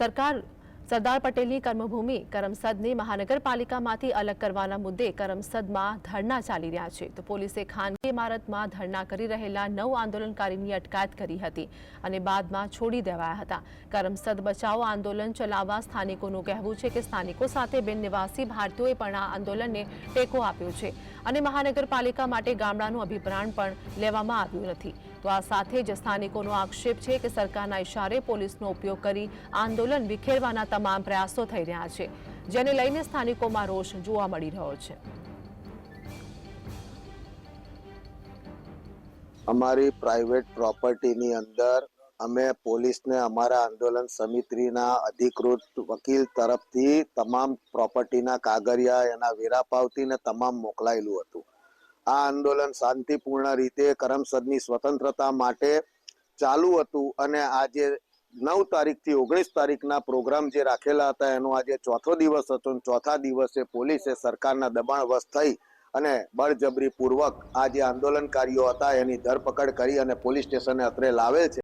સરદાર પટેલની કર્મભૂમિ કરમસદને મહાનગરપાલિકામાંથી અલગ કરવાના મુદ્દે કરમસદમાં ધરણા ચાલી રહ્યા છે તો પોલીસે ખાનગી ઇમારતમાં ધરણા કરી રહેલા 9 આંદોલનકારીની અટકાયત કરી હતી અને બાદમાં છોડી દેવાયા હતા। કરમસદ બચાવો આંદોલન ચલાવવા સ્થાનિકોનું કહેવું છે કે સ્થાનિકો સાથે બિનનિવાસી ભારતીયોએ પણ આ આંદોલનને ટેકો આપ્યો છે અને મહાનગરપાલિકા માટે ગામડાનું અભિપ્રાય પણ લેવામાં આવ્યું નથી। તો આ સાથે જ સ્થાનિકોનો આક્ષેપ છે કે સરકારના ઇશારે પોલીસનો ઉપયોગ કરી આંદોલન વિખેરવાના તમામ પ્રયાસો થઈ રહ્યા છે, જેને લઈને સ્થાનિકોમાં રોષ જોવા મળી રહ્યો છે। અમારી પ્રાઇવેટ પ્રોપર્ટીની અંદર અમે પોલીસને અમારા આંદોલન સમિતિના અધિકૃત વકીલ તરફથી તમામ પ્રોપર્ટીના કાગળિયા એના વેરા પાવતીને તમામ મોકલાયેલું હતું। આ આંદોલન શાંતિપૂર્ણ રીતે કરમસદની સ્વતંત્રતા માટે ચાલુ હતું અને આજે 9 તારીખથી 19 તારીખના પ્રોગ્રામ જે રાખેલા હતા એનો આજે ચોથો દિવસ હતો। ચોથા દિવસે પોલીસે સરકારના દબાણવશ થઈ અને બળજબરીપૂર્વક આ જે આંદોલનકારીઓ હતા એની ધરપકડ કરી અને પોલીસ સ્ટેશને અત્રે લાવેલ છે।